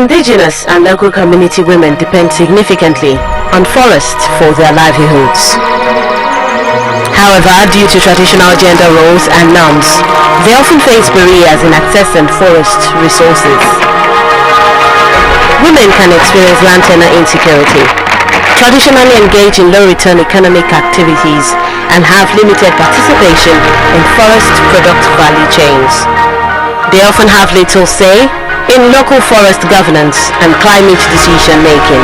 Indigenous and local community women depend significantly on forests for their livelihoods. However, due to traditional gender roles and norms, they often face barriers in accessing forest resources. Women can experience land tenure insecurity, traditionally engage in low-return economic activities, and have limited participation in forest product value chains. They often have little say in local forest governance and climate decision-making.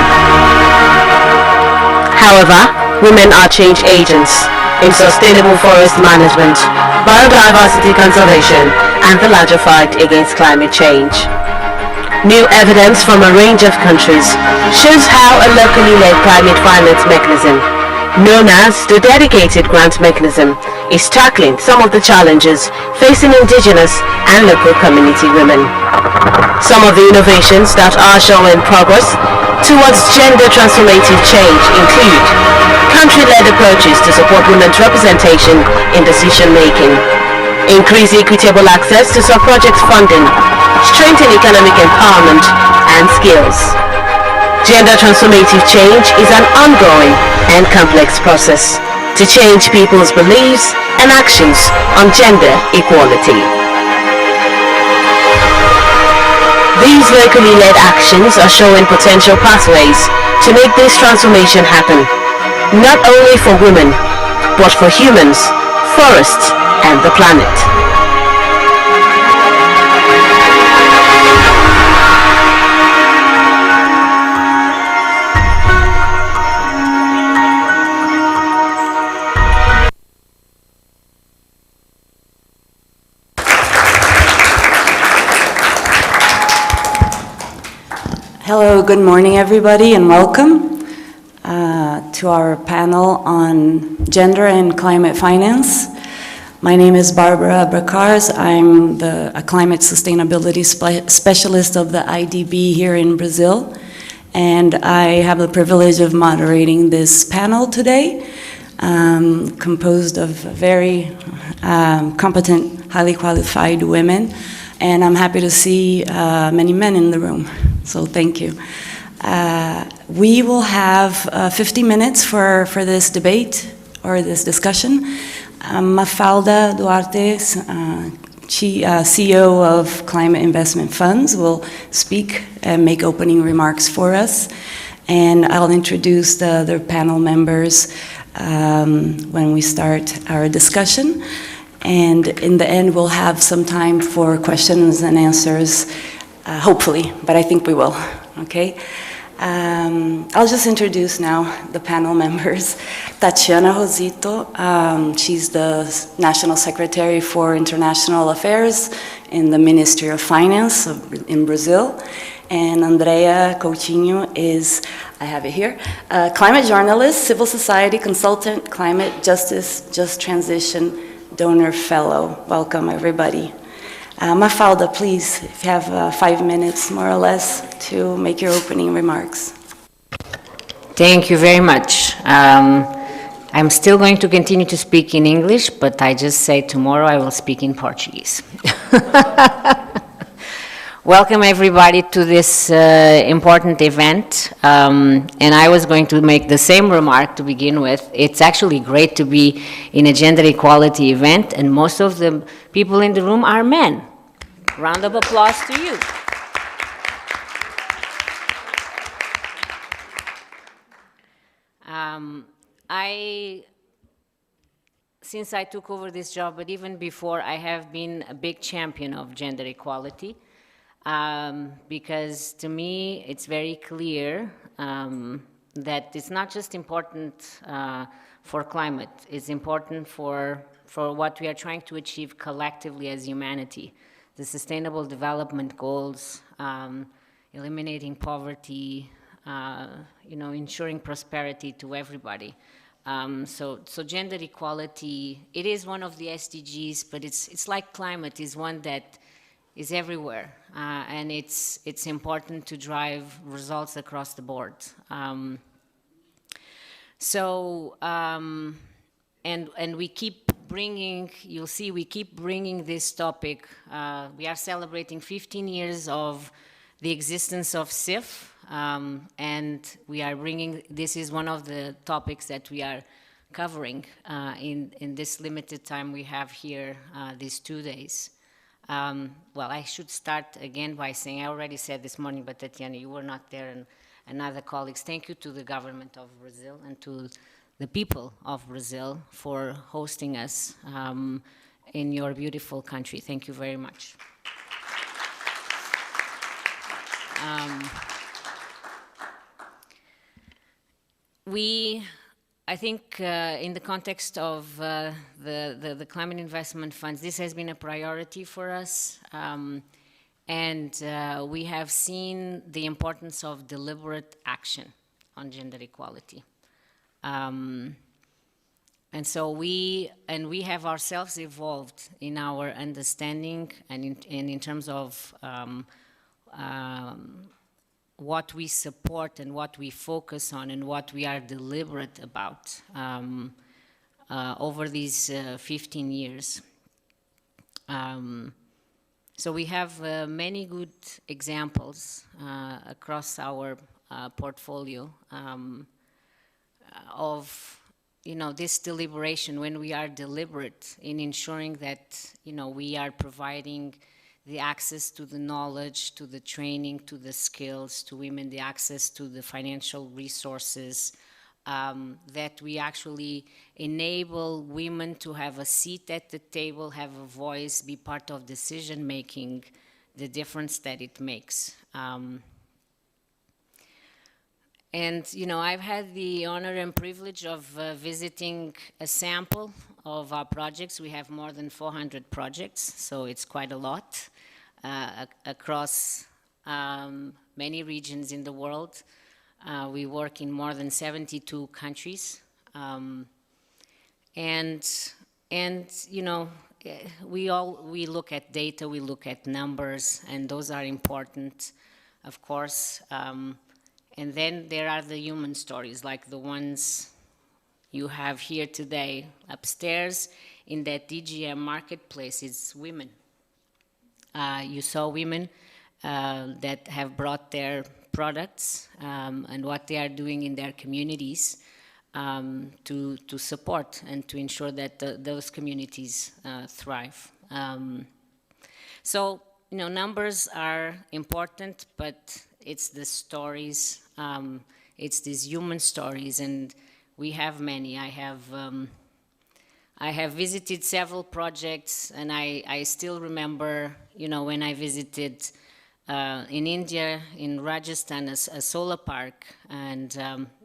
However, women are change agents in sustainable forest management, biodiversity conservation, and the larger fight against climate change. New evidence from a range of countries shows how a locally led climate finance mechanism, known as the Dedicated Grant Mechanism, is tackling some of the challenges facing Indigenous and local community women. Some of the innovations that are showing progress towards gender transformative change include country-led approaches to support women's representation in decision-making, increase equitable access to sub-project funding, strengthen economic empowerment and skills. Gender transformative change is an ongoing and complex process to change people's beliefs and actions on gender equality. These locally led actions are showing potential pathways to make this transformation happen, not only for women, but for humans, forests, and the planet. Hello, good morning everybody and welcome to our panel on gender and climate finance. My name is Barbara Bracars. I'm a climate sustainability specialist of the IDB here in Brazil, and I have the privilege of moderating this panel today, composed of very competent, highly qualified women, and I'm happy to see many men in the room. So thank you. We will have 50 minutes for this debate or this discussion. Mafalda Duarte, CEO of Climate Investment Funds, will speak and make opening remarks for us. And I'll introduce the other panel members when we start our discussion. And in the end, we'll have some time for questions and answers. Hopefully, but I think we will, okay? I'll just introduce now the panel members. Tatiana Rosito, she's the National Secretary for International Affairs in the Ministry of Finance in Brazil. And Andrea Coutinho is, I have it here, a climate journalist, civil society consultant, climate justice, just transition donor fellow. Welcome, everybody. Mafalda, please, if you have 5 minutes, more or less, to make your opening remarks. Thank you very much. I'm still going to continue to speak in English, but I just say tomorrow I will speak in Portuguese. Welcome, everybody, to this important event. And I was going to make the same remark to begin with. It's actually great to be in a gender equality event, and most of the people in the room are men. Round of applause to you. Since I took over this job, but even before, I have been a big champion of gender equality, because to me, it's very clear that it's not just important for climate, it's important for what we are trying to achieve collectively as humanity. The Sustainable Development Goals, eliminating poverty, ensuring prosperity to everybody. So gender equality, it is one of the SDGs, but it's like climate, is one that is everywhere, and it's important to drive results across the board. And we keep bringing, you'll see, we keep bringing this topic. We are celebrating 15 years of the existence of SIF, and we are bringing, this is one of the topics that we are covering in this limited time we have here these 2 days. Well, I should start again by saying, I already said this morning, but Tatiana, you were not there, and other colleagues, thank you to the government of Brazil and to the people of Brazil for hosting us in your beautiful country. Thank you very much. I think in the context of the climate investment funds, this has been a priority for us. And we have seen the importance of deliberate action on gender equality. And so we have ourselves evolved in our understanding and in terms of what we support and what we focus on and what we are deliberate about over these 15 years. So we have many good examples across our portfolio of, this deliberation, when we are deliberate in ensuring that, we are providing the access to the knowledge, to the training, to the skills, to women, the access to the financial resources, that we actually enable women to have a seat at the table, have a voice, be part of decision-making, the difference that it makes. And, I've had the honor and privilege of visiting a sample of our projects. We have more than 400 projects, so it's quite a lot across many regions in the world. We work in more than 72 countries. And we look at data, we look at numbers, and those are important, of course. And then there are the human stories, like the ones you have here today. Upstairs in that DGM marketplace is women. You saw women that have brought their products and what they are doing in their communities to support and to ensure that those communities thrive. So, numbers are important, but it's the stories, it's these human stories, and we have many. I have visited several projects, and I still remember, when I visited in India, in Rajasthan, a solar park, and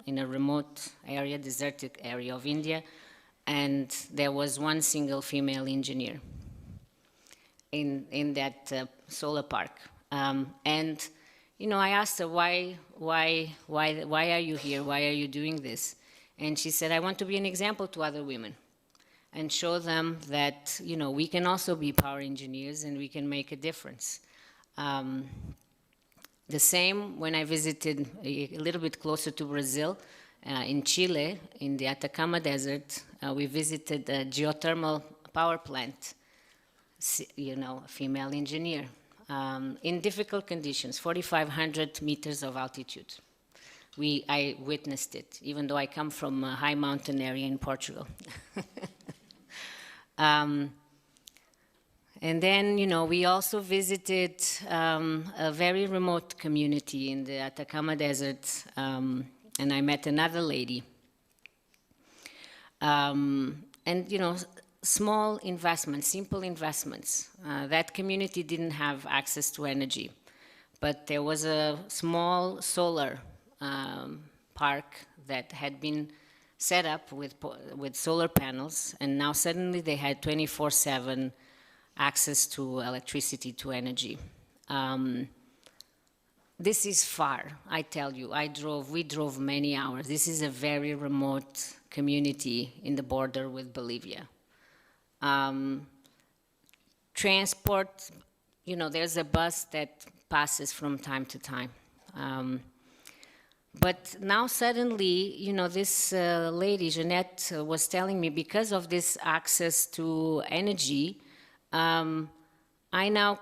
in a remote area, desertic area of India, and there was one single female engineer in that solar park. And I asked her, why are you here? Why are you doing this? And she said, I want to be an example to other women and show them that, we can also be power engineers and we can make a difference. The same when I visited a little bit closer to Brazil, in Chile, in the Atacama Desert, we visited a geothermal power plant, a female engineer. In difficult conditions, 4,500 meters of altitude. I witnessed it, even though I come from a high mountain area in Portugal. And then, we also visited a very remote community in the Atacama Desert, and I met another lady. And, small investments, simple investments. That community didn't have access to energy, but there was a small solar park that had been set up with solar panels, and now suddenly they had 24/7 access to electricity, to energy. This is far, I tell you. We drove many hours. This is a very remote community in the border with Bolivia. Transport, there's a bus that passes from time to time. But now suddenly, this lady, Jeanette, was telling me, because of this access to energy, I now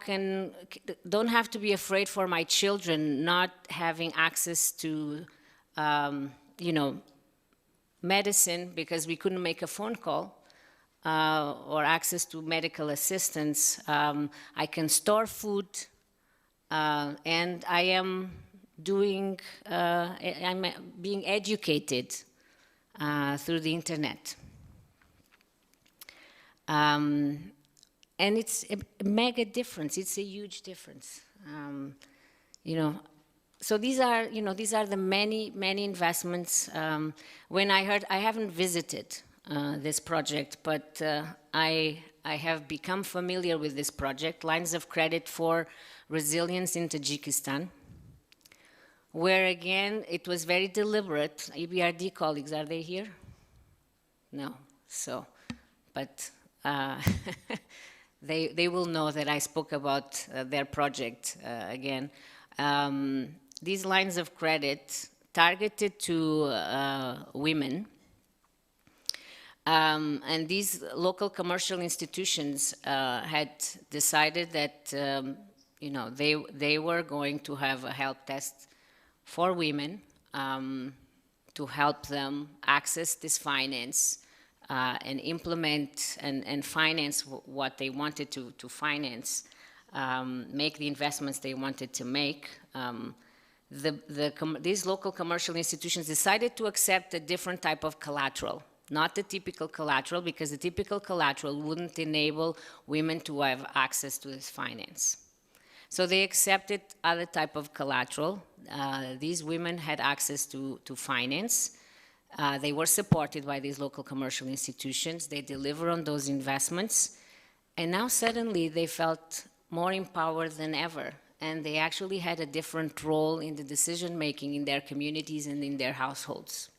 don't have to be afraid for my children not having access to, you know, medicine because we couldn't make a phone call, or access to medical assistance. I can store food, and I am doing, I'm being educated through the internet. And it's a mega difference. It's a huge difference. You know, so these are, you know, these are the many, many investments. When I heard, I haven't visited this project, but I have become familiar with this project, Lines of Credit for Resilience in Tajikistan, where again, it was very deliberate. EBRD colleagues, are they here? No, so, but they will know that I spoke about their project again. These lines of credit targeted to women, and these local commercial institutions had decided that you know, they were going to have a help desk for women to help them access this finance and implement and finance what they wanted to finance, make the investments they wanted to make. These local commercial institutions decided to accept a different type of collateral, not the typical collateral, because the typical collateral wouldn't enable women to have access to this finance. So they accepted other type of collateral. These women had access to finance. They were supported by these local commercial institutions. They deliver on those investments. And now suddenly they felt more empowered than ever. And they actually had a different role in the decision making in their communities and in their households.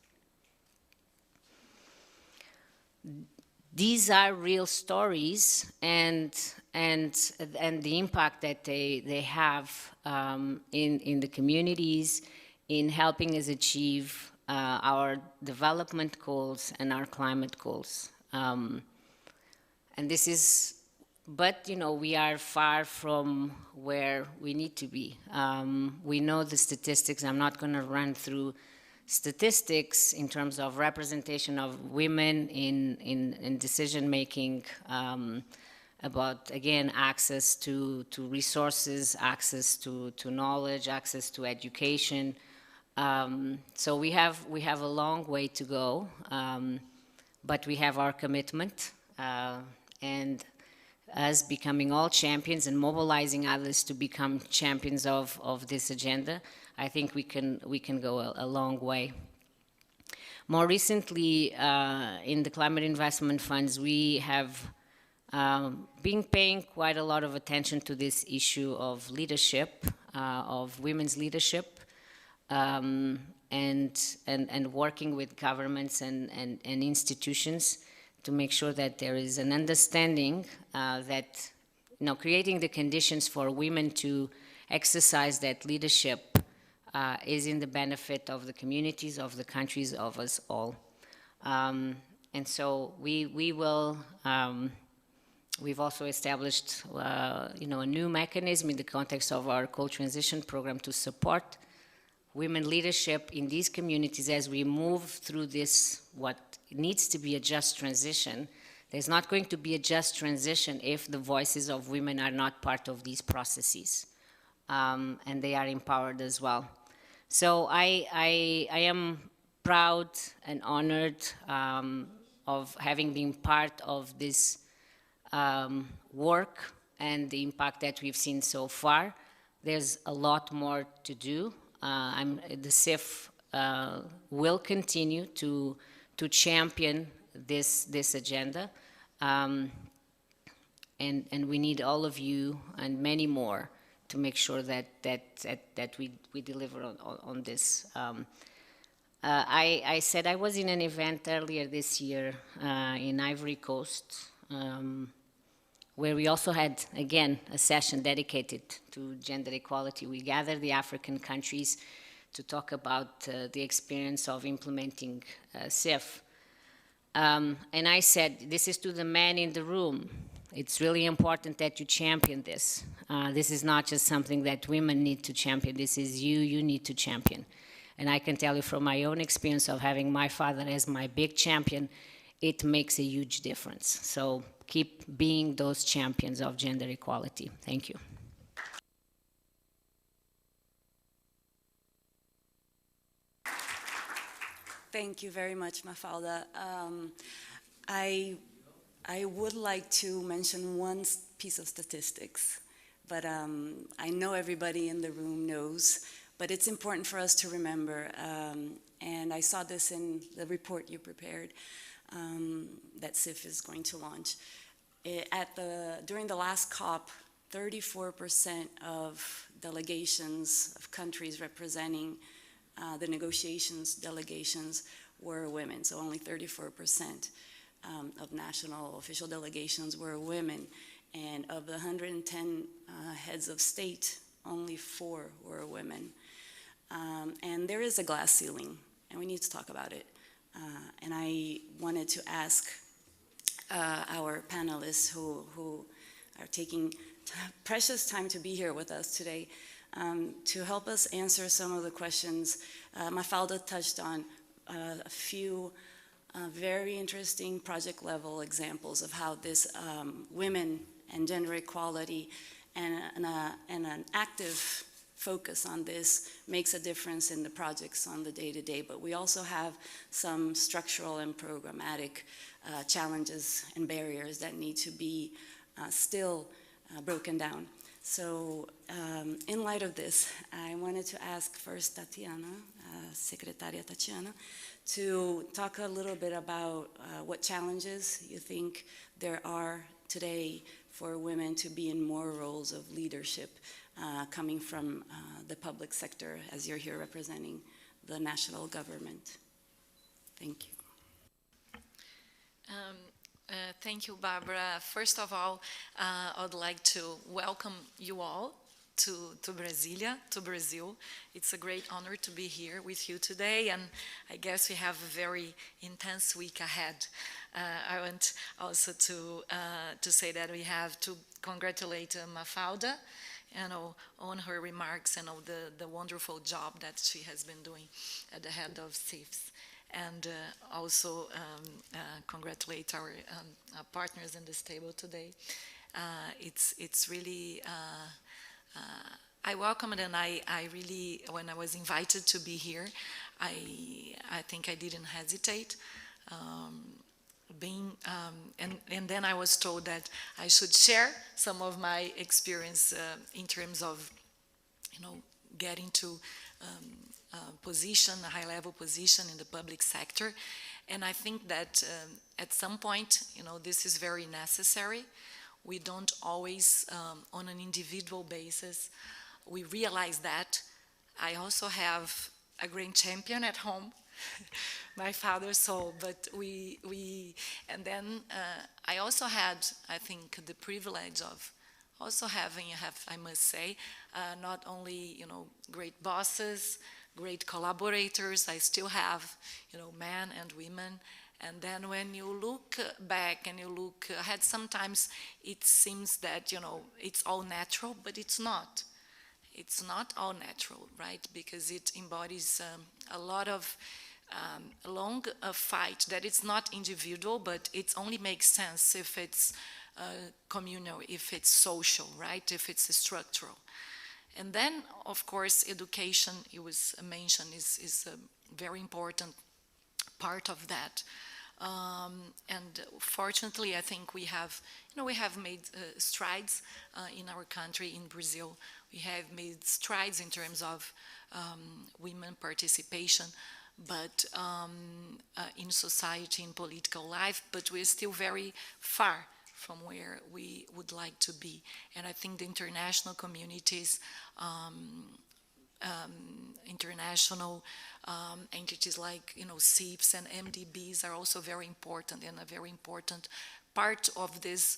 These are real stories, and the impact that they have in the communities, in helping us achieve our development goals and our climate goals. And this is, but you know, we are far from where we need to be. We know the statistics. I'm not going to run through statistics in terms of representation of women in decision making, about, again, access to resources, access to knowledge, access to education. So we have a long way to go, but we have our commitment, and us becoming all champions and mobilizing others to become champions of this agenda, I think we can go a long way. More recently, in the climate investment funds, we have been paying quite a lot of attention to this issue of leadership, of women's leadership, and working with governments and institutions to make sure that there is an understanding that, you know, creating the conditions for women to exercise that leadership is in the benefit of the communities, of the countries, of us all. And so we will, we've also established, you know, a new mechanism in the context of our co-transition program to support women leadership in these communities as we move through this, what needs to be a just transition. There's not going to be a just transition if the voices of women are not part of these processes, and they are empowered as well. So I am proud and honored of having been part of this work and the impact that we've seen so far. There's a lot more to do. The CIF will continue to champion this agenda, and we need all of you and many more to make sure that we deliver on this. I said I was in an event earlier this year in Ivory Coast, where we also had, again, a session dedicated to gender equality. We gathered the African countries to talk about the experience of implementing CIF. And I said, this is to the men in the room. It's really important that you champion this. This is not just something that women need to champion. This is you need to champion. And I can tell you from my own experience of having my father as my big champion, it makes a huge difference. So keep being those champions of gender equality. Thank you. Thank you very much, Mafalda. I would like to mention one piece of statistics, but I know everybody in the room knows, but it's important for us to remember, and I saw this in the report you prepared that SIF is going to launch. During the last COP, 34% of delegations of countries representing the negotiations delegations were women, so only 34% of national official delegations were women, and of the 110 heads of state, only 4 were women. And there is a glass ceiling, and we need to talk about it. And I wanted to ask our panelists who are taking precious time to be here with us today to help us answer some of the questions. Mafalda touched on a few very interesting project level examples of how this women and gender equality and an active focus on this makes a difference in the projects on the day-to-day, but we also have some structural and programmatic challenges and barriers that need to be still broken down. So in light of this, I wanted to ask first Tatiana, Secretaria Tatiana, to talk a little bit about what challenges you think there are today for women to be in more roles of leadership coming from the public sector, as you're here representing the national government. Thank you. Thank you, Barbara. First of all, I'd like to welcome you all to Brasilia, to Brazil. It's a great honor to be here with you today, and I guess we have a very intense week ahead. I want also to say that we have to congratulate Mafalda, on her remarks and of the wonderful job that she has been doing at the head of SIFs. And also congratulate our partners in this table today. It's really, I welcome it, and I really, when I was invited to be here, I think I didn't hesitate. And then I was told that I should share some of my experience in terms of, getting to position, a high-level position in the public sector. And I think that at some point, this is very necessary. We don't always, on an individual basis, we realize that. I also have a great champion at home, my father's soul, but and then I also had, I think, the privilege of also having, I must say, not only, great bosses, great collaborators. I still have, men and women. And then when you look back and you look ahead, sometimes it seems that, it's all natural, but it's not. It's not all natural, right? Because it embodies a lot of long fight that it's not individual, but it only makes sense if it's communal, if it's social, right? If it's structural. And then, of course, education, it was mentioned, is a very important part of that. And fortunately, I think we have made strides in our country, in Brazil. We have made strides in terms of women participation, but in society, in political life, but we're still very far from where we would like to be. And I think the international communities, international entities like, SIFs and MDBs are also very important, and a very important part of this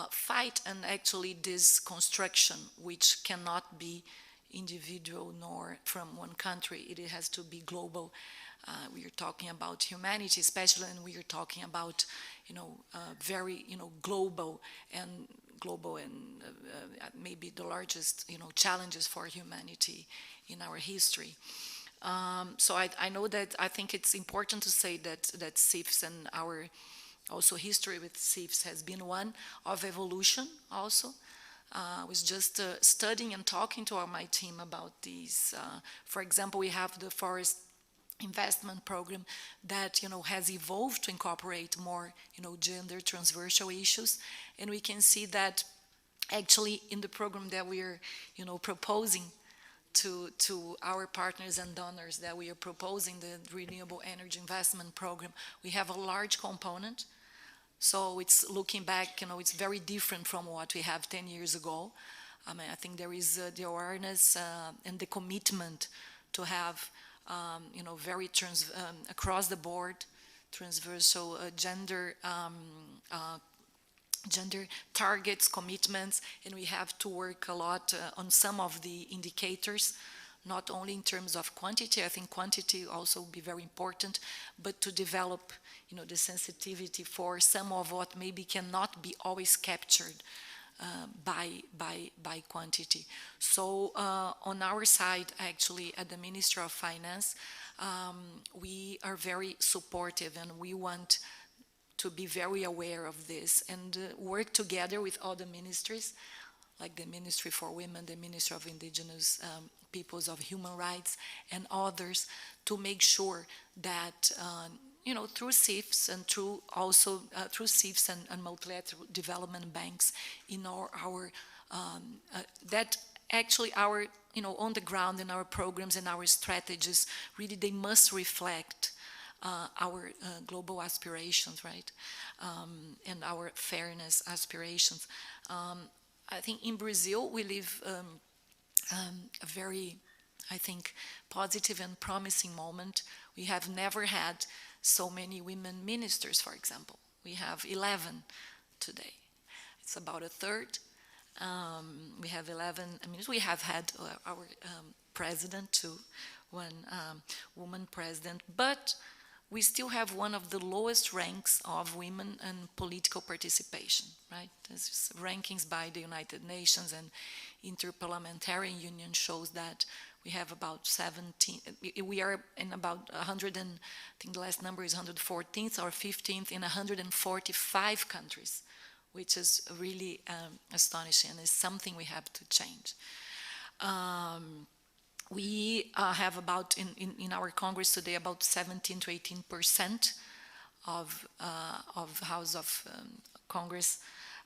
fight, and actually this construction, which cannot be individual nor from one country. It has to be global. We are talking about humanity, especially, and we are talking about, very, global and maybe the largest, challenges for humanity in our history. So I know that I think it's important to say that CIFS and our also history with CIFS has been one of evolution also. I was just studying and talking to my team about these. For example, we have the forest investment program that has evolved to incorporate more gender transversal issues, and we can see that actually in the program that we are proposing to our partners and donors, that we are proposing the renewable energy investment program, we have a large component. So it's looking back, it's very different from what we have 10 years ago. I mean, I think there is the awareness and the commitment to have very across the board transversal gender targets, commitments, and we have to work a lot on some of the indicators, not only in terms of quantity. I think quantity also will be very important, but to develop the sensitivity for some of what maybe cannot be always captured by quantity. So on our side, actually, at the Ministry of Finance, we are very supportive, and we want to be very aware of this and work together with other ministries, like the Ministry for Women, the Ministry of Indigenous Peoples, of Human Rights, and others, to make sure that through CIFS and through CIFS and multilateral development banks, our that actually our on the ground in our programs and our strategies, really they must reflect our global aspirations, right, and our fairness aspirations. I think in Brazil we live a very, I think, positive and promising moment. We have never had so many women ministers, for example. We have 11 today. It's about a third. We have 11. I mean, we have had our president too, one woman president, but we still have one of the lowest ranks of women in political participation, right? There's rankings by the United Nations, and Interparliamentary Union shows that we have about 17, we are in about 100 and, I think the last number is 114th or 15th in 145 countries, which is really astonishing, and is something we have to change. We have about, in our Congress today, about 17 to 18% of House of Congress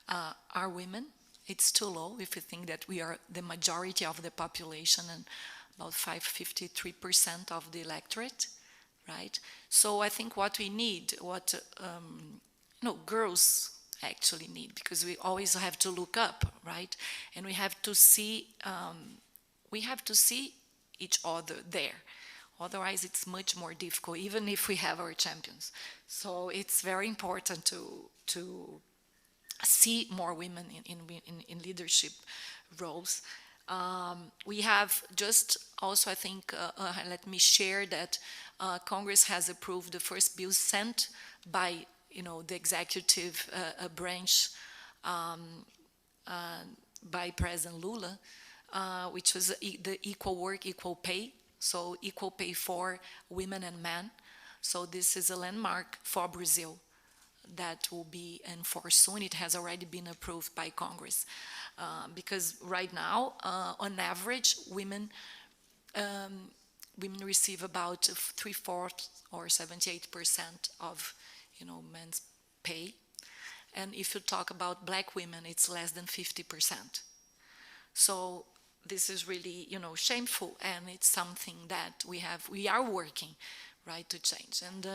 are women. It's too low if you think that we are the majority of the population and about 53% of the electorate, right? So I think what we need, what girls actually need, because we always have to look up, right? And we have to see each other there. Otherwise, it's much more difficult, even if we have our champions. So it's very important to see more women in leadership roles. We have just also, I think, let me share that Congress has approved the first bill sent by, the executive branch by President Lula, which was the equal work, equal pay. So equal pay for women and men. So this is a landmark for Brazil that will be enforced soon. It has already been approved by Congress. Because right now, on average, women receive about 3/4 or 78% of, men's pay. And if you talk about black women, it's less than 50%. So this is really, shameful, and it's something that we are working, right, to change. And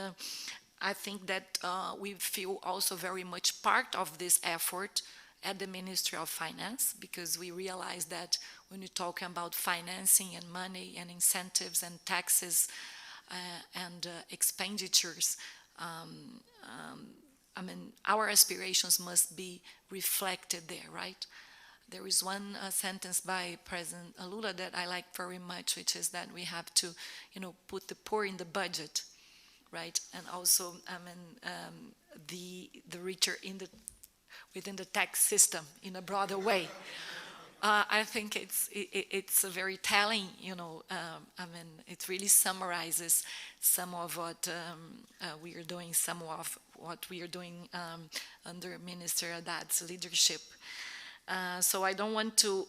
I think that we feel also very much part of this effort at the Ministry of Finance, because we realize that when you're talking about financing and money and incentives and taxes and expenditures, I mean, our aspirations must be reflected there, right? There is one sentence by President Lula that I like very much, which is that we have to, put the poor in the budget. right? And also, the richer within the tax system in a broader way. I think it's a very telling, it really summarizes some of what we are doing, some of what we are doing under Minister Haddad's leadership. So I don't want to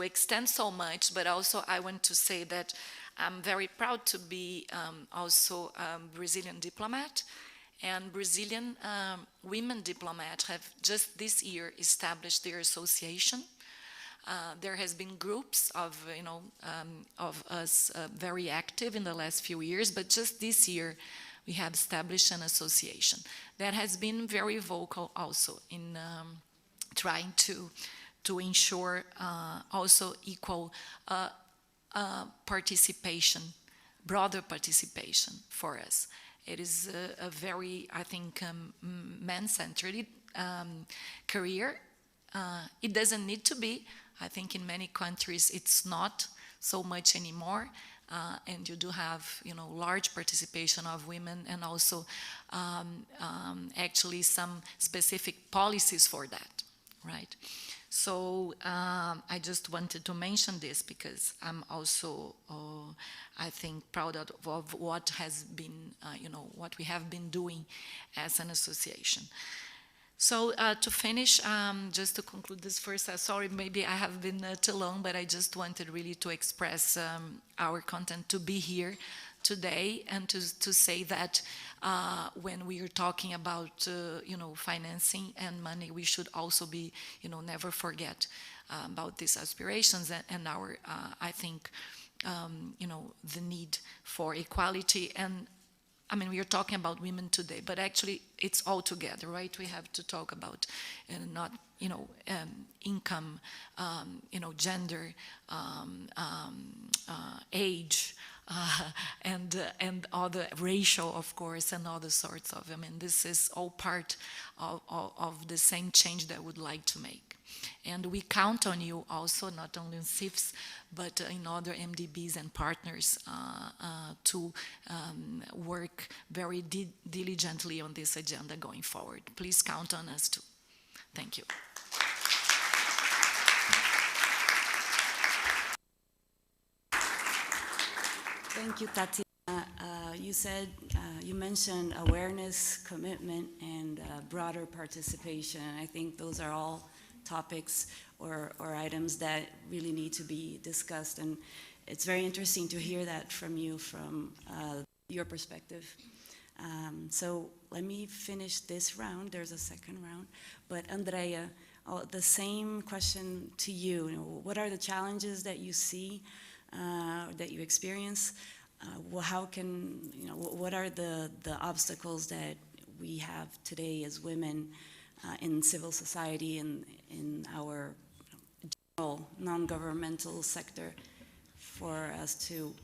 extend so much, but also I want to say that I'm very proud to be also a Brazilian diplomat, and Brazilian women diplomats have just this year established their association. There has been groups of us very active in the last few years, but just this year we have established an association that has been very vocal also in trying to ensure also equal participation, broader participation for us. It is a very, I think, man-centered career. It doesn't need to be. I think in many countries it's not so much anymore, and you do have, large participation of women, and also actually some specific policies for that, right? So I just wanted to mention this because I'm also, I think, proud of what has been, what we have been doing as an association. So to finish, just to conclude this first, sorry, maybe I have been too long, but I just wanted really to express our content to be here today, and to say that when we are talking about, financing and money, we should also be, never forget about these aspirations and our, I think, the need for equality. And we are talking about women today, but actually it's all together, right? We have to talk about not, income, gender, age, and other racial, of course, and other sorts of. This is all part of the same change that we would like to make. And we count on you also, not only in CIFS, but in other MDBs and partners to work very diligently on this agenda going forward. Please count on us too. Thank you. Thank you, Tatiana. You mentioned awareness, commitment, and broader participation. I think those are all topics or items that really need to be discussed. And it's very interesting to hear that from you, from your perspective. So let me finish this round. There's a second round. But Andrea, the same question to you. What are the challenges that you see, that you experience? What are the obstacles that we have today as women in civil society and in our general non-governmental sector for us to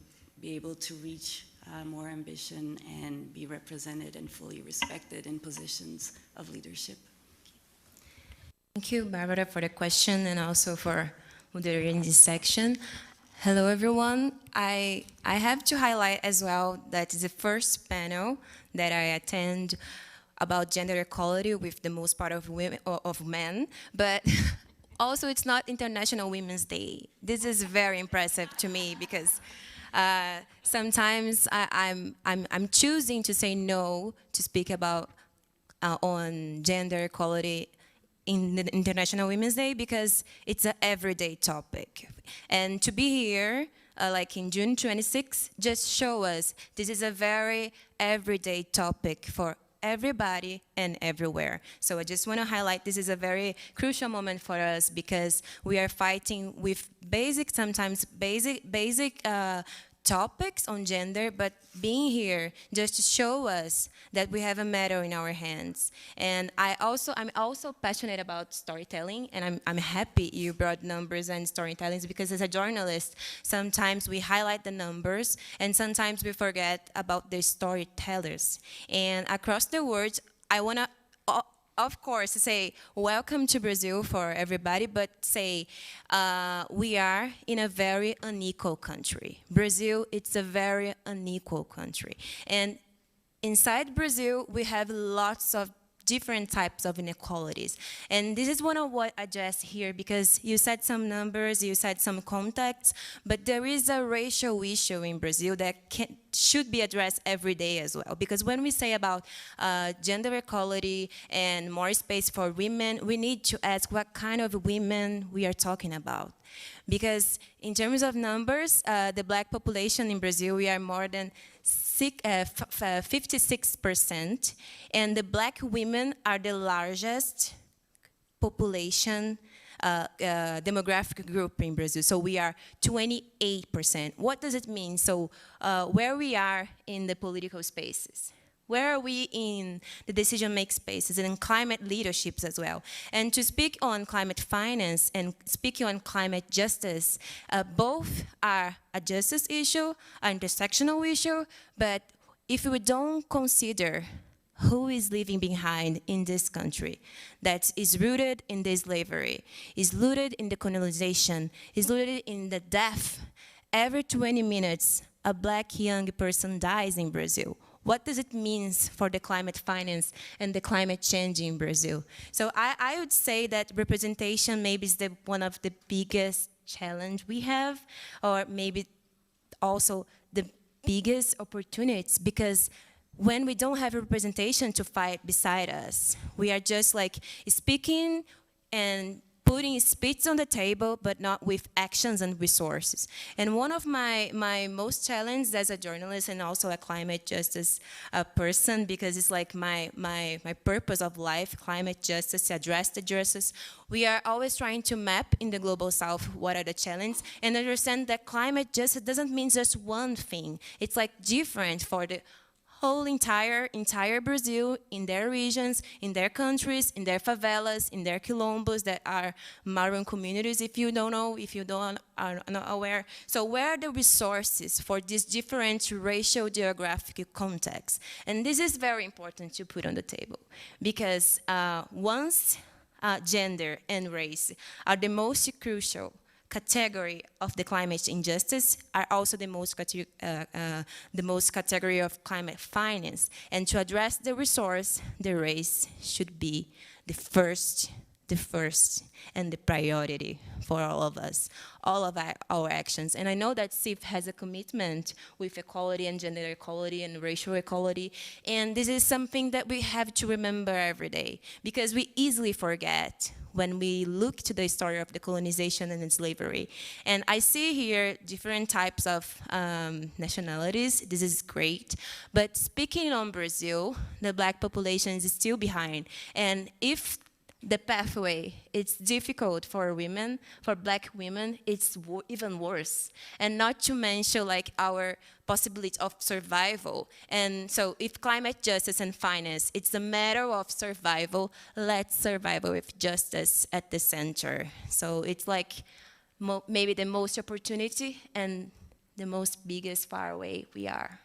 be able to reach more ambition and be represented and fully respected in positions of leadership? Thank you, Barbara, for the question and also for moderating this section. Hello, everyone. I have to highlight as well that it's the first panel that I attend about gender equality with the most part of women, of men, but also it's not International Women's Day. This is very impressive to me because sometimes I'm choosing to say no to speak about on gender equality in the International Women's Day because it's an everyday topic. And to be here, like in June 26, just show us this is a very everyday topic for everybody and everywhere. So I just want to highlight this is a very crucial moment for us because we are fighting with sometimes basic topics on gender, but being here just to show us that we have a medal in our hands. And I'm also passionate about storytelling, and I'm happy you brought numbers and storytelling because as a journalist, sometimes we highlight the numbers and sometimes we forget about the storytellers. And across the world, I want to of course, say welcome to Brazil for everybody, but say we are in a very unequal country. Brazil, it's a very unequal country. And inside Brazil, we have lots of different types of inequalities. And this is one of what I addressed here, because you said some numbers, you said some contexts, but there is a racial issue in Brazil that should be addressed every day as well. Because when we say about gender equality and more space for women, we need to ask what kind of women we are talking about. Because in terms of numbers, the black population in Brazil, we are more than 56%, and the black women are the largest population demographic group in Brazil. So we are 28%. What does it mean? So where we are in the political spaces? Where are we in the decision-making spaces and in climate leaderships as well? And to speak on climate finance and speaking on climate justice, both are a justice issue, an intersectional issue, but if we don't consider who is leaving behind in this country that is rooted in this slavery, is rooted in the colonization, is rooted in the death, every 20 minutes, a black young person dies in Brazil. What does it mean for the climate finance and the climate change in Brazil? So I would say that representation maybe is one of the biggest challenge we have, or maybe also the biggest opportunities, because when we don't have a representation to fight beside us, we are just like speaking and putting speech on the table, but not with actions and resources. And one of my most challenges as a journalist and also a climate justice person, because it's like my purpose of life, climate justice, to address the justice, we are always trying to map in the global south what are the challenges and understand that climate justice doesn't mean just one thing. It's like different for the whole entire Brazil, in their regions, in their countries, in their favelas, in their quilombos that are Maroon communities, if you don't know, if you are not aware. So where are the resources for this different racial geographic context? And this is very important to put on the table, because once gender and race are the most crucial category of the climate injustice, are also the most category of climate finance. And to address the resource, the race should be the first and the priority for all of us, all of our actions. And I know that CIF has a commitment with equality and gender equality and racial equality, and this is something that we have to remember every day, because we easily forget when we look to the story of the colonization and slavery. And I see here different types of nationalities. This is great. But speaking on Brazil, the black population is still behind. And if the pathway, it's difficult for women, for black women, it's even worse. And not to mention like our possibility of survival. And so if climate justice and finance, it's a matter of survival, let's survive with justice at the center. So it's like maybe the most opportunity and the most biggest far away we are.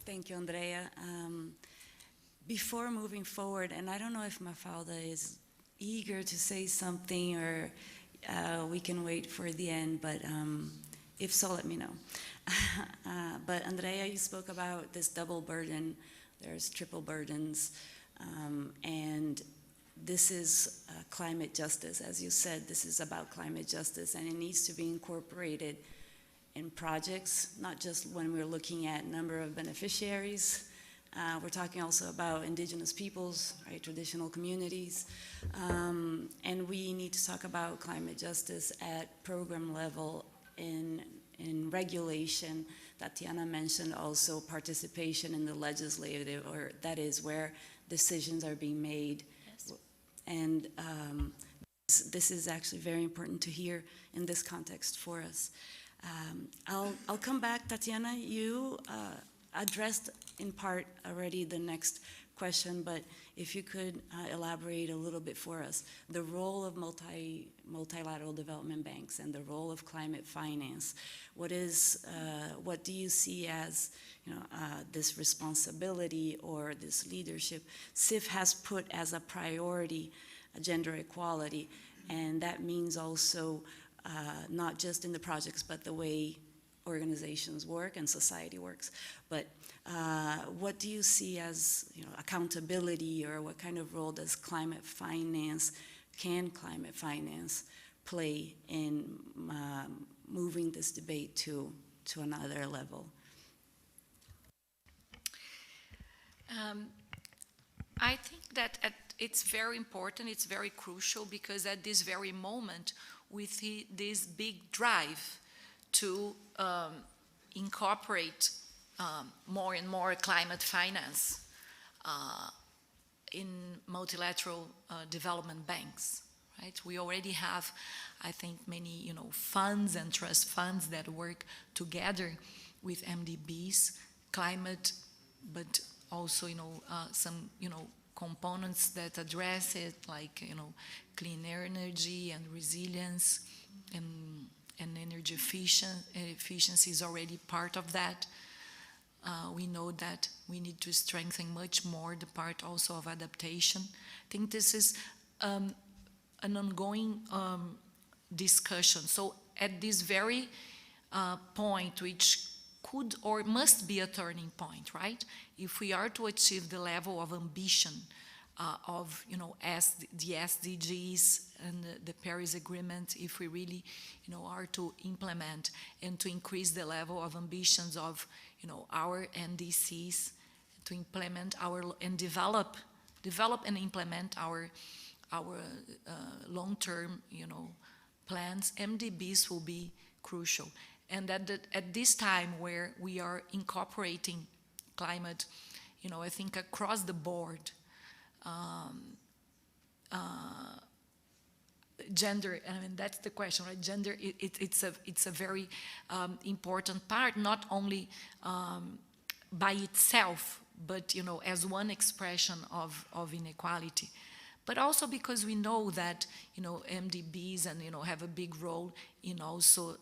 Thank you, Andrea. Before moving forward, and I don't know if Mafalda is eager to say something, or we can wait for the end, but if so, let me know. But Andrea, you spoke about this double burden. There's triple burdens, and this is climate justice. As you said, this is about climate justice, and it needs to be incorporated in projects, not just when we're looking at number of beneficiaries. We're talking also about indigenous peoples, right, traditional communities. And we need to talk about climate justice at program level in regulation. Tatiana mentioned also participation in the legislative, or that is where decisions are being made. Yes. And this is actually very important to hear in this context for us. I'll come back, Tatiana. You addressed in part already the next question, but if you could elaborate a little bit for us, the role of multilateral development banks and the role of climate finance. What do you see as this responsibility or this leadership CIF has put as a priority, gender equality? And that means also not just in the projects, but the way organizations work and society works. But what do you see as, you know, accountability, or what kind of role does climate finance play in moving this debate to another level? I think that it's very important, it's very crucial, because at this very moment we see this big drive to incorporate more and more climate finance in multilateral development banks. Right? We already have, I think, many funds and trust funds that work together with MDBs, climate, but also some components that address it, like clean energy and resilience, and energy efficiency is already part of that. We know that we need to strengthen much more the part also of adaptation. I think this is an ongoing discussion. So at this very point, which could or must be a turning point, right? If we are to achieve the level of ambition of the SDGs and the Paris Agreement, if we really are to implement and to increase the level of ambitions of our NDCs, to implement and develop and implement our long-term plans, MDBs will be crucial. And at this time where we are incorporating climate, I think across the board, gender, I mean, that's the question, right? Gender, it's a very important part, not only by itself, but as one expression of inequality, but also because we know that MDBs and have a big role in also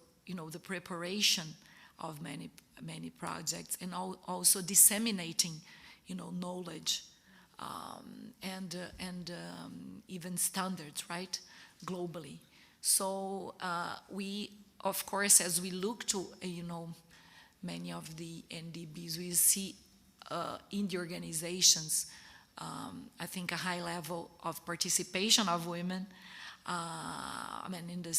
the preparation of many projects, and also disseminating knowledge and even standards, right, globally. So we, of course, as we look to many of the NDBs, we see in the organizations, I think, a high level of participation of women. In the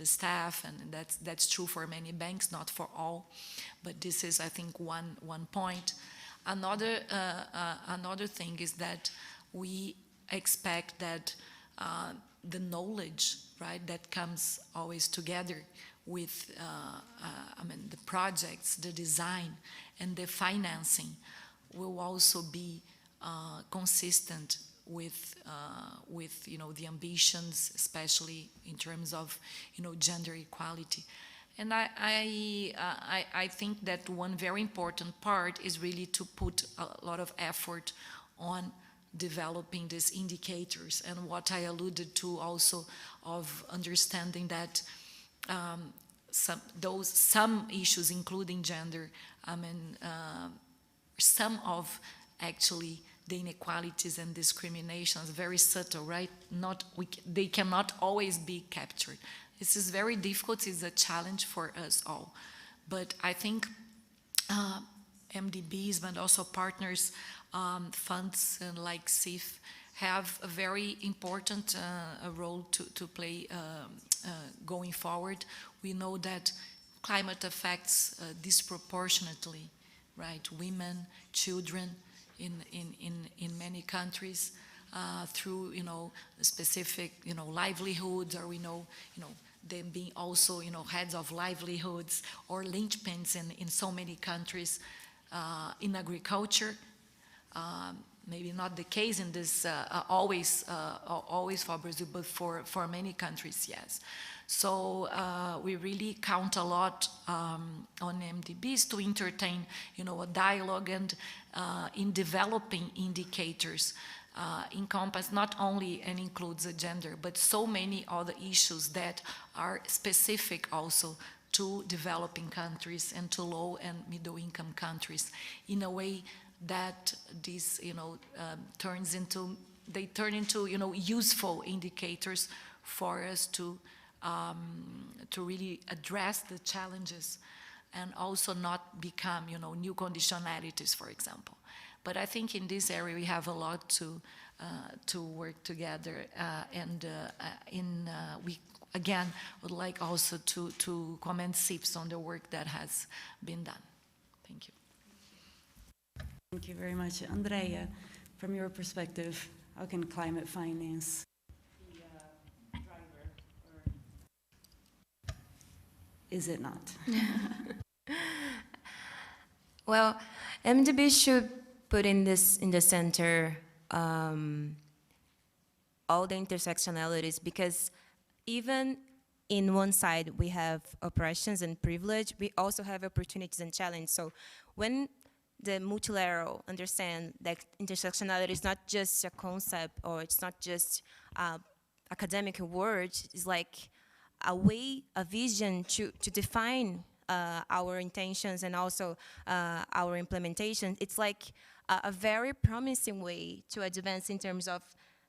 staff, and that's true for many banks, not for all, but this is, I think, one point. Another thing is that we expect that the knowledge, right, that comes always together with the projects, the design, and the financing will also be consistent with the ambitions, especially in terms of gender equality. And I think that one very important part is really to put a lot of effort on developing these indicators, and what I alluded to also, of understanding that some issues, including gender, some of actually the inequalities and discriminations, very subtle, right? They cannot always be captured. This is very difficult. It's a challenge for us all. But I think MDBs, but also partners, funds like CIF, have a very important role to play going forward. We know that climate affects disproportionately, right, women, children, in many countries, through specific livelihoods, or them being also heads of livelihoods or linchpins in so many countries, in agriculture. Maybe not the case in this always for Brazil, but for many countries, yes. So we really count a lot on MDBs to entertain, a dialogue, and in developing indicators encompass not only and includes the gender, but so many other issues that are specific also to developing countries and to low and middle income countries, in a way that these turn into useful indicators for us to really address the challenges and also not become, new conditionalities, for example. But I think in this area we have a lot to work together, we again would like also to commend SIPS on the work that has been done. Thank you. Thank you very much. Andrea, from your perspective, how can climate finance be a driver, or is it not? Well, MDB should put in the center all the intersectionalities, because even in one side we have oppressions and privilege, we also have opportunities and challenge. So when the multilateral understand that intersectionality is not just a concept, or it's not just academic word, it's like a way, a vision to define our intentions and also our implementation. It's like a very promising way to advance in terms of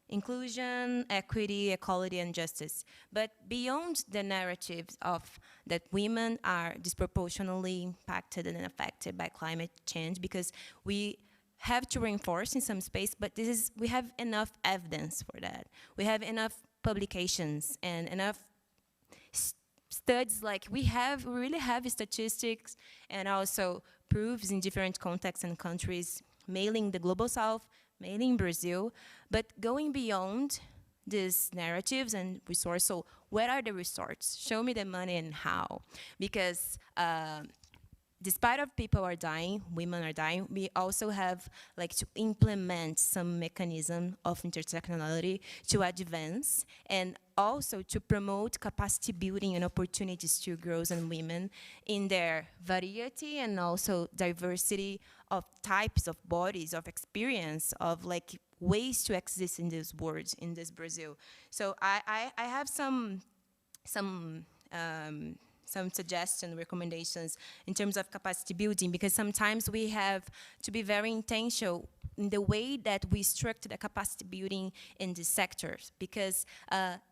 inclusion, equity, equality, and justice. But beyond the narratives of that women are disproportionately impacted and affected by climate change, because we have to reinforce in some space, but we have enough evidence for that. We have enough publications and enough studies, like we really have statistics and also proofs in different contexts and countries, mainly in the Global South, mainly in Brazil, but going beyond these narratives and resources. So where are the resources? Show me the money and how. Because despite of people are dying, women are dying, we also have like to implement some mechanism of intersectionality to advance and also to promote capacity building and opportunities to girls and women in their variety and also diversity of types of bodies, of experience, of like ways to exist in this world, in this Brazil. So I have some suggestions, recommendations in terms of capacity building, because sometimes we have to be very intentional in the way that we structure the capacity building in these sectors. Because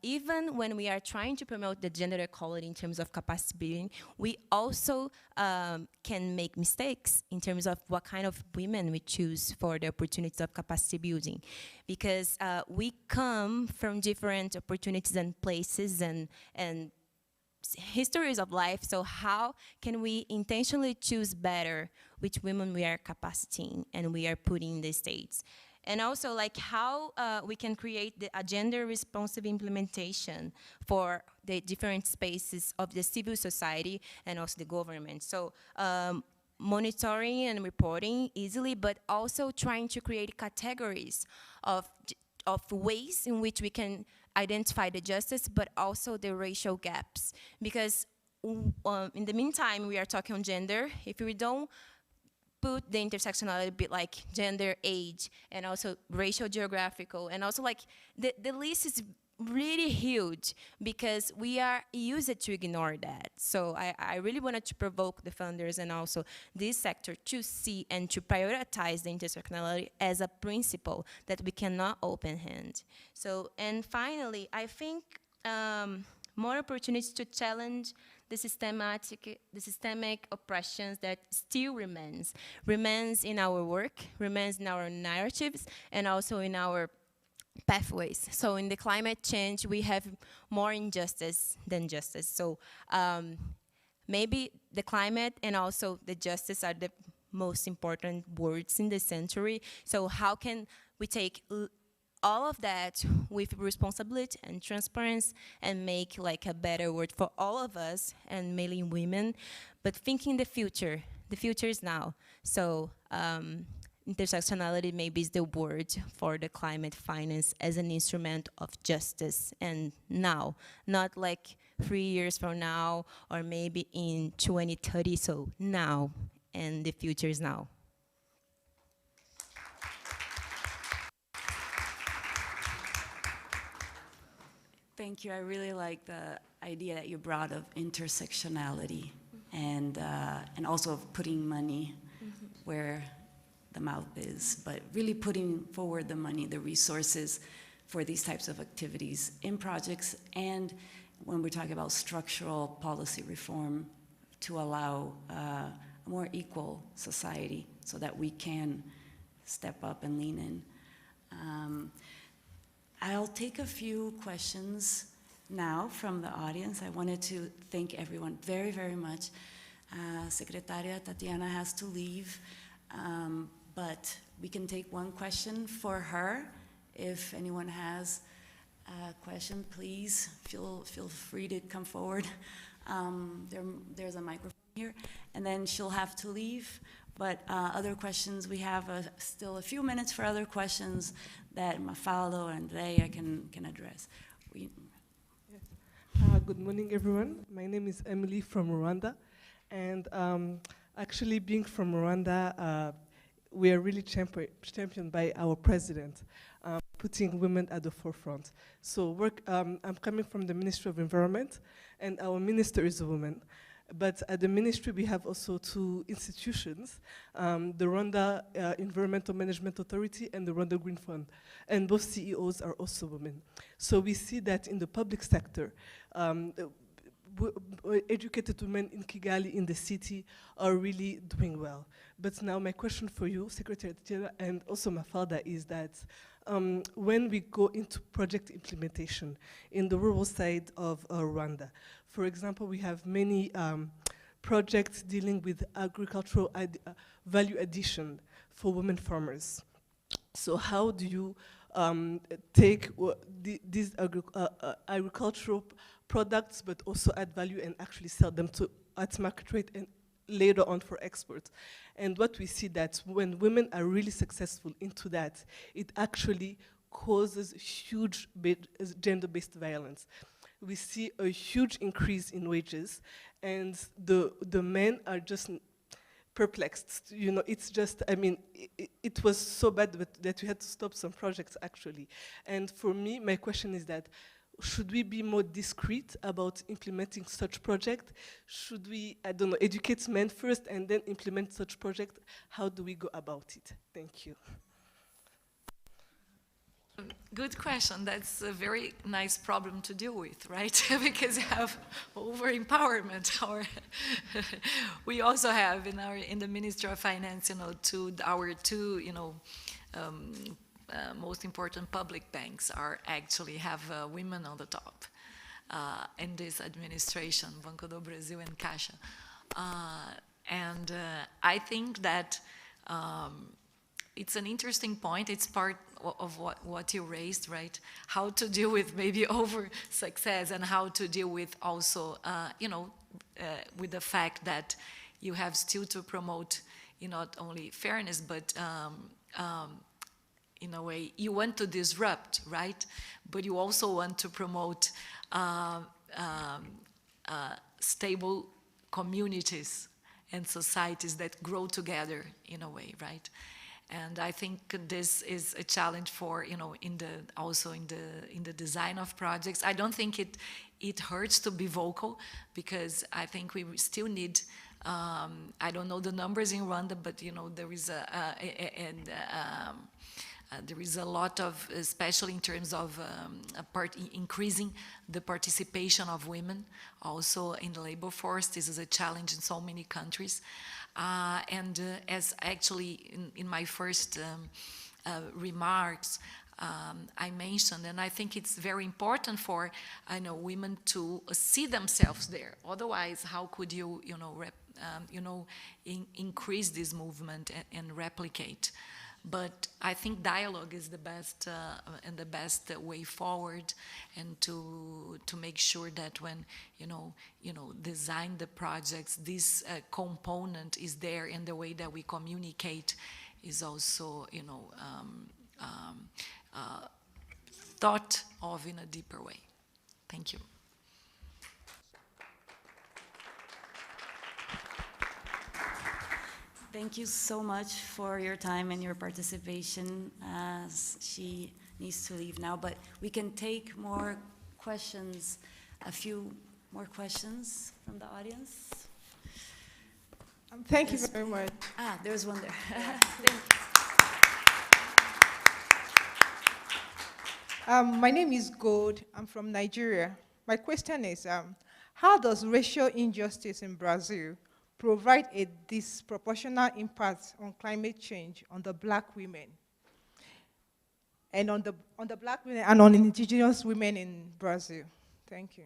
even when we are trying to promote the gender equality in terms of capacity building, we also can make mistakes in terms of what kind of women we choose for the opportunities of capacity building. Because we come from different opportunities and places and histories of life, so how can we intentionally choose better which women we are capacitating and we are putting in the states? And also like how we can create a gender responsive implementation for the different spaces of the civil society and also the government. So monitoring and reporting easily, but also trying to create categories of ways in which we can identify the justice, but also the racial gaps. Because in the meantime, we are talking on gender. If we don't put the intersectionality a bit like gender, age, and also racial, geographical, and also like the list is really huge because we are used to ignore that. So I really wanted to provoke the funders and also this sector to see and to prioritize the intersectionality as a principle that we cannot open hand. So, and finally, I think more opportunities to challenge the systemic oppressions that still remains in our work, remains in our narratives, and also in our pathways. So in the climate change, we have more injustice than justice. So maybe the climate and also the justice are the most important words in this century. So how can we take all of that with responsibility and transparency and make like a better world for all of us and mainly women, but thinking the future is now. So intersectionality maybe is the word for the climate finance as an instrument of justice, and now, not like 3 years from now or maybe in 2030, so now, and the future is now. Thank you. I really like the idea that you brought of intersectionality and also of putting money where the mouth is, but really putting forward the money, the resources for these types of activities in projects, and when we're talking about structural policy reform to allow a more equal society so that we can step up and lean in. I'll take a few questions now from the audience. I wanted to thank everyone very, very much. Secretaria Tatiana has to leave, but we can take one question for her. If anyone has a question, please feel free to come forward. There's a microphone here, and then she'll have to leave. But other questions, we have still a few minutes for other questions that Mafaldo and Andrea can address. Good morning, everyone. My name is Emily from Rwanda. And actually, being from Rwanda, we are really championed by our president, putting women at the forefront. So I'm coming from the Ministry of Environment, and our minister is a woman. But at the ministry, we have also two institutions, the Rwanda Environmental Management Authority and the Rwanda Green Fund. And both CEOs are also women. So we see that in the public sector, educated women in Kigali, in the city, are really doing well. But now my question for you, Secretary Tatiana, and also Mafalda, is that when we go into project implementation in the rural side of Rwanda, for example, we have many projects dealing with agricultural value addition for women farmers. So how do you take these agricultural products, but also add value and actually sell them at market rate and later on for export? And what we see that when women are really successful into that, it actually causes huge gender-based violence. We see a huge increase in wages, and the men are just perplexed. You know, it's just, I mean, it was so bad that we had to stop some projects, actually. And for me, my question is that, should we be more discreet about implementing such project? Should we, I don't know, educate men first and then implement such project? How do we go about it? Thank you. Good question. That's a very nice problem to deal with, right? Because you have over-empowerment. We also have in the Ministry of Finance, our two most important public banks actually have women on the top in this administration, Banco do Brasil and Caixa. I think that it's an interesting point. It's part of what you raised, right? How to deal with maybe over success and how to deal with also, with the fact that you have still to promote not only fairness, but in a way, you want to disrupt, right? But you also want to promote stable communities and societies that grow together in a way, right? And I think this is a challenge for, in the design of projects. I don't think it hurts to be vocal, because I think we still need, I don't know the numbers in Rwanda, but there is a lot of, especially in terms of increasing the participation of women also in the labor force. This is a challenge in so many countries. As actually in my first remarks, I mentioned, and I think it's very important for women to see themselves there. Otherwise, how could you increase this movement and replicate? But I think dialogue is the best and the best way forward, and to make sure that when design the projects, this component is there, and the way that we communicate is also thought of in a deeper way. Thank you. Thank you so much for your time and your participation, as she needs to leave now. But we can take more questions, a few more questions from the audience. Thank you very much. Ah, there's one there. My name is Gold. I'm from Nigeria. My question is, how does racial injustice in Brazil provide a disproportionate impact on climate change on the black women and on the black women and on indigenous women in Brazil? Thank you.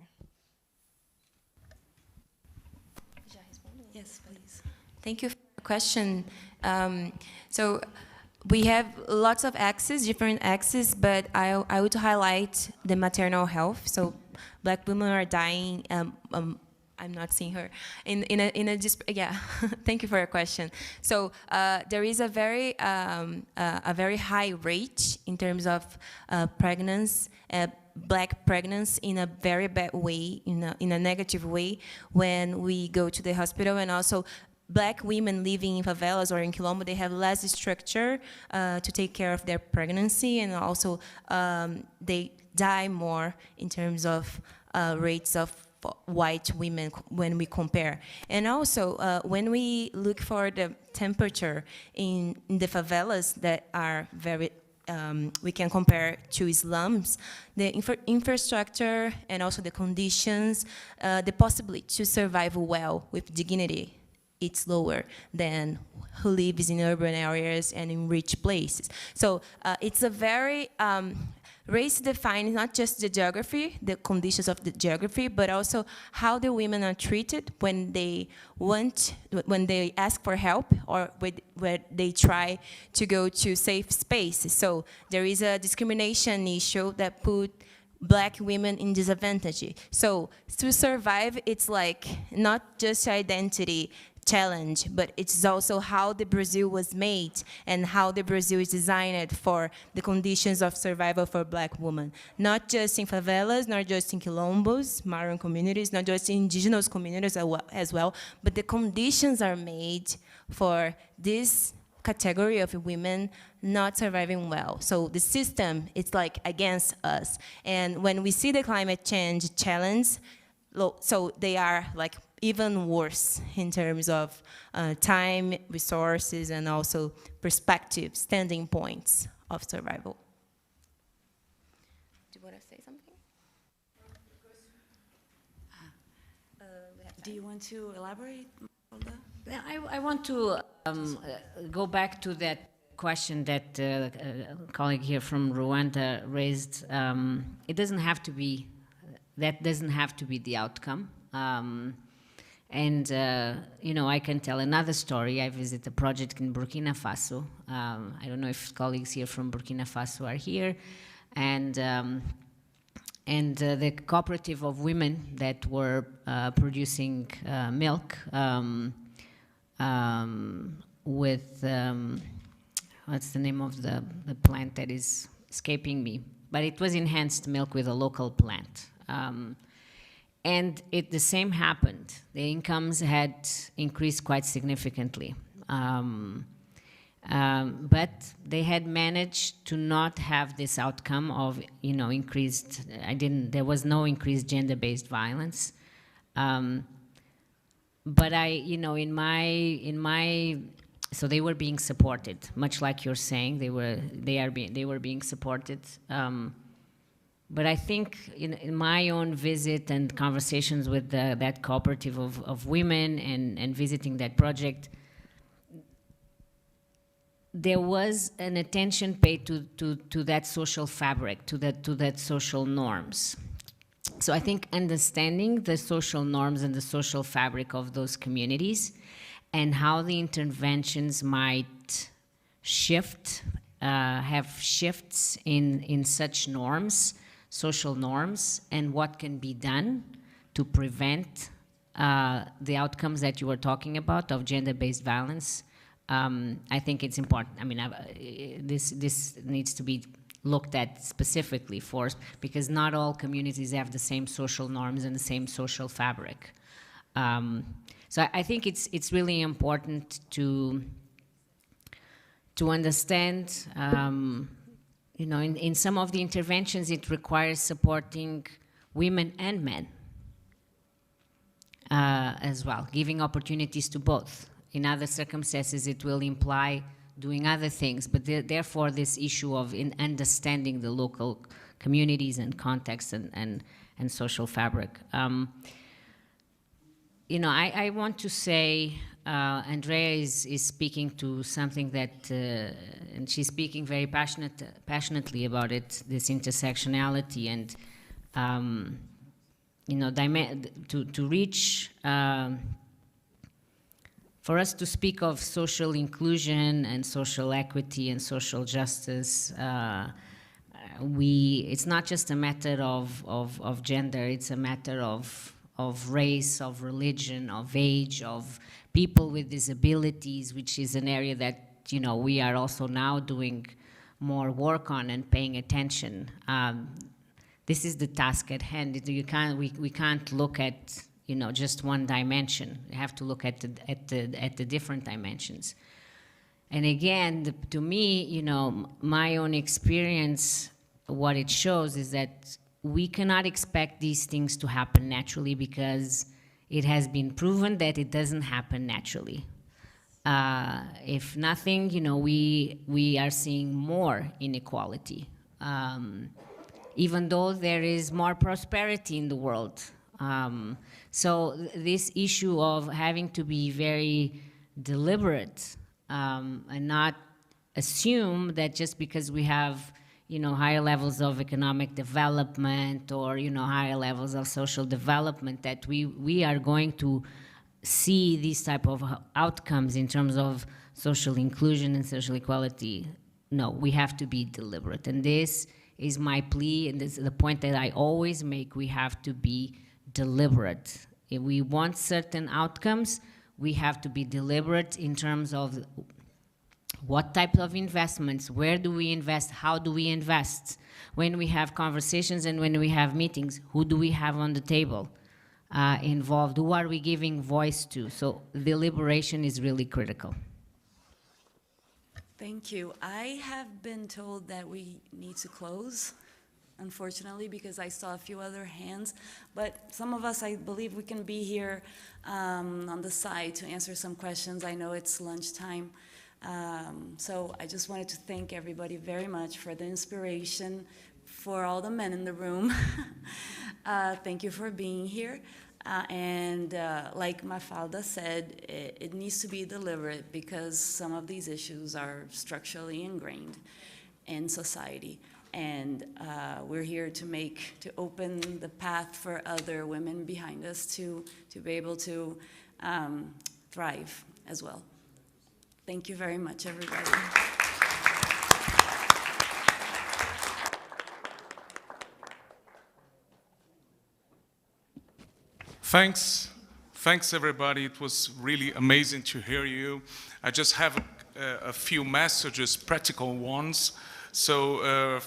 Yes, please. Thank you for the question. So we have lots of axes, different axes, but I would highlight the maternal health. So black women are dying. I'm not seeing her yeah. Thank you for your question. So there is a very high rate in terms of pregnancy. Black pregnancy in a very bad way, in a negative way, when we go to the hospital. And also black women living in favelas or in Quilombo, they have less structure to take care of their pregnancy, and also they die more in terms of rates of white women when we compare. And also when we look for the temperature in the favelas that are very we can compare to slums, the infrastructure and also the conditions, the possibility to survive well with dignity, it's lower than who lives in urban areas and in rich places. So it's a very race defines not just the geography, the conditions of the geography, but also how the women are treated when they ask for help or when they try to go to safe spaces. So there is a discrimination issue that put black women in disadvantage. So to survive, it's like not just identity challenge, but it's also how the Brazil was made and how the Brazil is designed for the conditions of survival for black women. Not just in favelas, not just in quilombos, Maran communities, not just in indigenous communities as well, but the conditions are made for this category of women not surviving well. So the system, it's like against us. And when we see the climate change challenge, so they are like even worse in terms of time, resources, and also perspective, standing points of survival. Do you want to say something? Do you want to elaborate, Matilda? I want to go back to that question that a colleague here from Rwanda raised. It doesn't have to be, that doesn't have to be the outcome. I can tell another story. I visited a project in Burkina Faso. I don't know if colleagues here from Burkina Faso are here. And the cooperative of women that were producing milk with, what's the name of the plant that is escaping me? But it was enhanced milk with a local plant. And the same happened. The incomes had increased quite significantly. But they had managed to not have this outcome of, increased, there was no increased gender-based violence. But so they were being supported, much like you're saying, they were being supported. But I think in my own visit and conversations with that cooperative of women and visiting that project, there was an attention paid to that social fabric, to that social norms. So I think understanding the social norms and the social fabric of those communities and how the interventions might shift, have shifts in such norms, social norms, and what can be done to prevent the outcomes that you were talking about of gender-based violence. I think it's important. I mean, this needs to be looked at specifically because not all communities have the same social norms and the same social fabric. So I think it's really important to understand. In some of the interventions, it requires supporting women and men as well, giving opportunities to both. In other circumstances, it will imply doing other things, but therefore this issue of understanding the local communities and contexts and social fabric. You know, I want to say, Andrea is speaking to something that, and she's speaking very passionately about it, this intersectionality, and you know, to reach, for us to speak of social inclusion and social equity and social justice, it's not just a matter of gender, it's a matter of race, of religion, of age, of people with disabilities, which is an area that, you know, we are also now doing more work on and paying attention. This is the task at hand. We can't look at, you know, just one dimension. We have to look at the different dimensions. And again, to me, you know, my own experience, what it shows is that we cannot expect these things to happen naturally, because it has been proven that it doesn't happen naturally. If nothing, you know, we are seeing more inequality, even though there is more prosperity in the world. So this issue of having to be very deliberate and not assume that just because we have, you know, higher levels of economic development or, you know, higher levels of social development, that we are going to see these type of outcomes in terms of social inclusion and social equality. No, we have to be deliberate. And this is my plea, and this is the point that I always make. We have to be deliberate. If we want certain outcomes, we have to be deliberate in terms of what type of investments, where do we invest, how do we invest? When we have conversations and when we have meetings, who do we have on the table involved? Who are we giving voice to? So deliberation is really critical. Thank you. I have been told that we need to close, unfortunately, because I saw a few other hands. But some of us, I believe we can be here on the side to answer some questions. I know it's lunchtime. So I just wanted to thank everybody very much for the inspiration, for all the men in the room. Thank you for being here. Like Mafalda said, it needs to be deliberate, because some of these issues are structurally ingrained in society. And we're here to open the path for other women behind us to be able to thrive as well. Thank you very much, everybody. Thanks everybody. It was really amazing to hear you. I just have a few messages, practical ones. So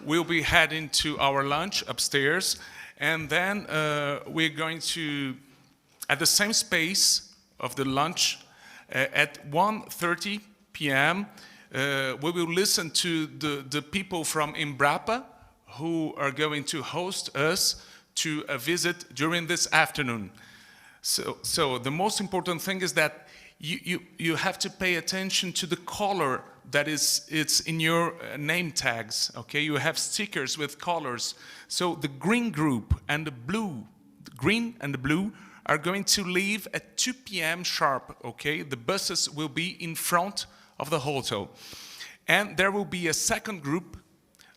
we'll be heading to our lunch upstairs, and then we're going to, at the same space of the lunch, at 1:30 p.m., we will listen to the people from Embrapa who are going to host us to a visit during this afternoon. So the most important thing is that you have to pay attention to the color that it's in your name tags, okay? You have stickers with colors. So the green group and the blue, the green and the blue, are going to leave at 2 p.m. sharp, okay? The buses will be in front of the hotel. And there will be a second group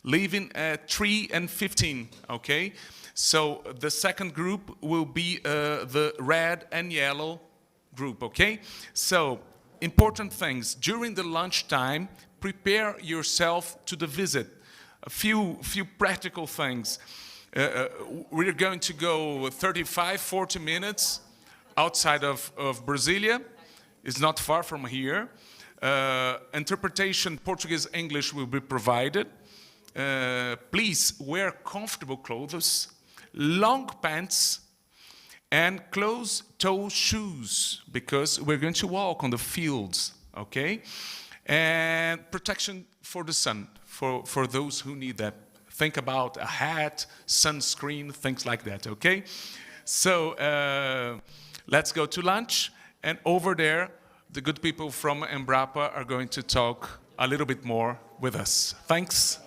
leaving at 3:15, okay? So the second group will be the red and yellow group, okay? So important things. During the lunchtime, prepare yourself to the visit. A few practical things. We're going to go 35, 40 minutes outside of Brasilia. It's not far from here. Interpretation, Portuguese, English will be provided. Please wear comfortable clothes, long pants, and closed-toe shoes, because we're going to walk on the fields, okay? And protection for the sun, for those who need that. Think about a hat, sunscreen, things like that, okay? So let's go to lunch, and over there, the good people from Embrapa are going to talk a little bit more with us. Thanks.